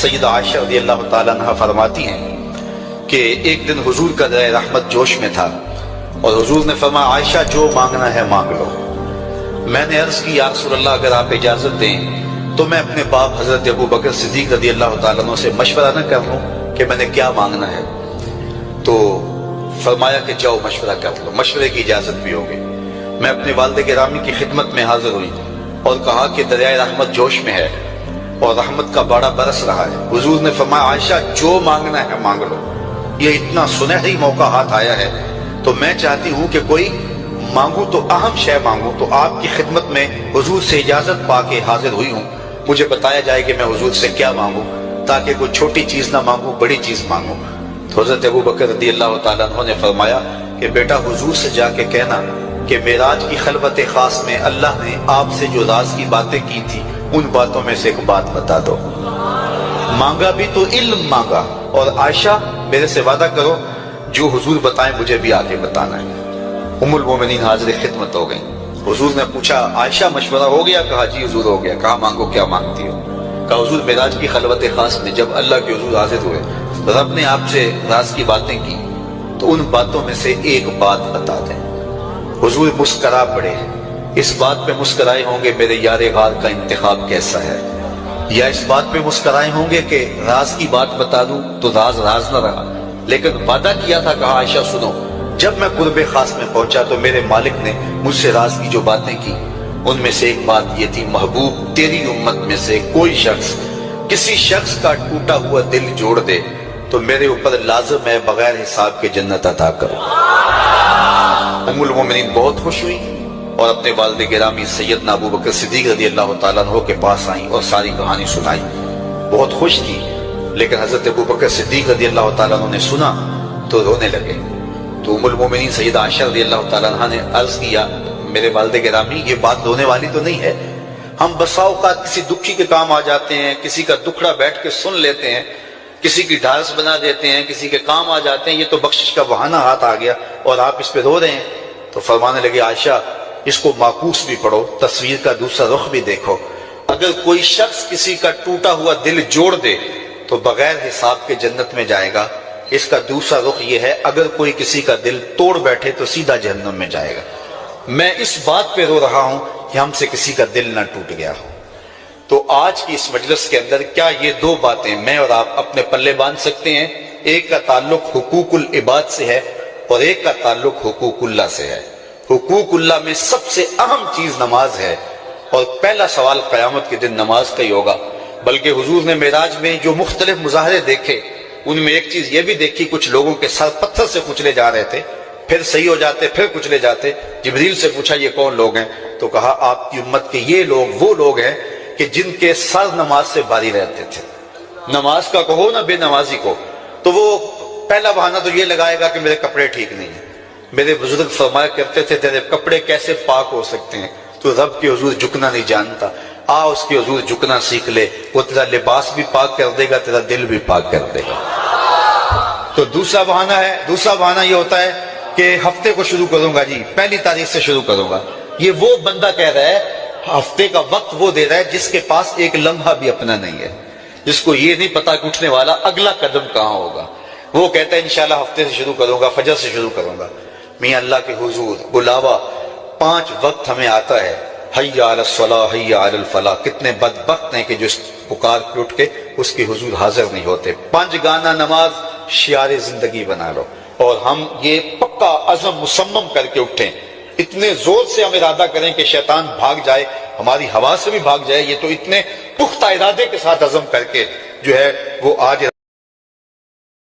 سیدہ عائشہ رضی اللہ تعالیٰ عنہ فرماتی ہیں کہ ایک دن حضور کا دریا رحمت جوش میں تھا اور حضور نے فرمایا عائشہ جو مانگنا ہے مانگ لو۔ میں نے عرض کی یا رسول اللہ اگر آپ اجازت دیں تو میں اپنے باپ حضرت ابو بکر صدیق رضی اللہ تعالیٰ عنہ سے مشورہ نہ کر لوں کہ میں نے کیا مانگنا ہے؟ تو فرمایا کہ جاؤ مشورہ کر لو، مشورے کی اجازت بھی ہوگی۔ میں اپنے والد گرامی کی خدمت میں حاضر ہوئی اور کہا کہ دریائے رحمت جوش میں ہے اور رحمت کا باڑا برس رہا ہے۔ حضور نے فرمایا عائشہ جو مانگنا ہے مانگ لو، یہ اتنا سنہری موقع ہاتھ آیا ہے تو میں چاہتی ہوں کہ کوئی مانگوں تو اہم شے مانگوں۔ تو آپ کی خدمت میں حضور سے اجازت پا کے حاضر ہوئی ہوں، مجھے بتایا جائے کہ میں حضور سے کیا مانگوں تاکہ کوئی چھوٹی چیز نہ مانگوں، بڑی چیز مانگوں۔ تو حضرت ابو بکر رضی اللہ تعالیٰ عنہ نے فرمایا کہ بیٹا حضور سے جا کے کہنا کہ معراج کی خلوت خاص میں اللہ نے آپ سے جو راز کی باتیں کی تھی ان باتوں میں سے ایک بات بتا دو۔ مانگا بھی تو علم مانگا، اور عائشہ میرے سے وعدہ کرو جو حضور بتائیں مجھے بھی آگے بتانا ہے۔ ام المومنین حاضر خدمت ہو گئی۔ حضور نے پوچھا عائشہ مشورہ ہو گیا؟ کہا جی حضور ہو گیا۔ کہا مانگو کیا مانگتی ہو؟ کہا حضور معراج کی خلوت خاص میں جب اللہ کے حضور حاضر ہوئے رب نے آپ سے راز کی باتیں کی تو ان باتوں میں سے ایک بات بتا دیں۔ حضور مسکرا پڑے، اس بات پہ مسکرائے ہوں گے میرے یار غار کا انتخاب کیسا ہے، یا اس بات پہ مسکرائے ہوں گے کہ راز کی بات بتا دوں تو راز راز نہ رہا، لیکن وعدہ کیا تھا۔ کہا عائشہ سنو، جب میں قرب خاص میں پہنچا تو میرے مالک نے مجھ سے راز کی جو باتیں کی ان میں سے ایک بات یہ تھی محبوب تیری امت میں سے کوئی شخص کسی شخص کا ٹوٹا ہوا دل جوڑ دے تو میرے اوپر لازم ہے بغیر حساب کے جنت عطا کرو۔ ام المومنین بہت خوش ہوئی اور اپنے والد گرامی سیدنا ابو بکر صدیق رضی اللہ تعالیٰ عنہ کے پاس آئیں اور ساری کہانی سنائی۔ بہت خوش تھی، لیکن حضرت ابو بکر صدیق رضی اللہ تعالیٰ عنہ نے سنا تو رونے لگے۔ تو ام المومنین سیدہ عائشہ رضی اللہ تعالیٰ عنہ نے عرض کیا میرے والد گرامی یہ بات رونے والی تو نہیں ہے، ہم بسا اوقات کسی دکھی کے کام آ جاتے ہیں، کسی کا دکھڑا بیٹھ کے سن لیتے ہیں، کسی کی ڈھارس بنا دیتے ہیں، کسی کے کام آ جاتے ہیں، یہ تو بخشش کا بہانہ ہاتھ آ گیا اور آپ اس پہ رو رہے ہیں۔ تو فرمانے لگے عائشہ اس کو معکوس بھی پڑھو، تصویر کا دوسرا رخ بھی دیکھو، اگر کوئی شخص کسی کا ٹوٹا ہوا دل جوڑ دے تو بغیر حساب کے جنت میں جائے گا، اس کا دوسرا رخ یہ ہے اگر کوئی کسی کا دل توڑ بیٹھے تو سیدھا جہنم میں جائے گا۔ میں اس بات پہ رو رہا ہوں کہ ہم سے کسی کا دل نہ ٹوٹ گیا ہو۔ تو آج کی اس مجلس کے اندر کیا یہ دو باتیں میں اور آپ اپنے پلے باندھ سکتے ہیں؟ ایک کا تعلق حقوق العباد سے ہے اور ایک کا تعلق حقوق اللہ سے ہے۔ حقوق اللہ میں سب سے اہم چیز نماز ہے، اور پہلا سوال قیامت کے دن نماز کا ہی ہوگا۔ بلکہ حضور نے معراج میں جو مختلف مظاہرے دیکھے ان میں ایک چیز یہ بھی دیکھی کچھ لوگوں کے سر پتھر سے کچلے جا رہے تھے، پھر صحیح ہو جاتے پھر کچلے جاتے۔ جبریل سے پوچھا یہ کون لوگ ہیں؟ تو کہا آپ کی امت کے یہ لوگ وہ لوگ ہیں کہ جن کے سر نماز سے باری رہتے تھے۔ نماز کا کہو نہ بے نمازی کو، تو وہ پہلا بہانہ تو یہ لگائے گا کہ میرے کپڑے ٹھیک نہیں ہیں۔ میرے بزرگ فرمایا کرتے تھے تیرے کپڑے کیسے پاک ہو سکتے ہیں؟ تو رب کے حضور جھکنا نہیں جانتا، آ اس کے حضور جھکنا سیکھ لے، وہ تیرا لباس بھی پاک کر دے گا، تیرا دل بھی پاک کر دے گا۔ تو دوسرا بہانہ یہ ہوتا ہے کہ ہفتے کو شروع کروں گا جی، پہلی تاریخ سے شروع کروں گا۔ یہ وہ بندہ کہہ رہا ہے، ہفتے کا وقت وہ دے رہا ہے جس کے پاس ایک لمحہ بھی اپنا نہیں ہے، جس کو یہ نہیں پتا کہ اٹھنے والا اگلا قدم کہاں ہوگا۔ وہ کہتا ہے انشاءاللہ ہفتے سے شروع کروں گا، فجر سے شروع کروں گا۔ میاں اللہ کے حضور بلاوا 5 وقت ہمیں آتا ہے، حی علی الصلاۃ حی علی الفلاح۔ کتنے بدبخت ہیں کہ جو پکار کے اٹھ کے اس کے حضور حاضر نہیں ہوتے۔ 5 گانا نماز شعار زندگی بنا لو، اور ہم یہ پکا عزم مصمم کر کے اٹھیں، اتنے زور سے ہم ارادہ کریں کہ شیطان بھاگ جائے، ہماری ہوا سے بھی بھاگ جائے۔ یہ تو اتنے پختہ ارادے کے ساتھ عزم کر کے جو ہے وہ آج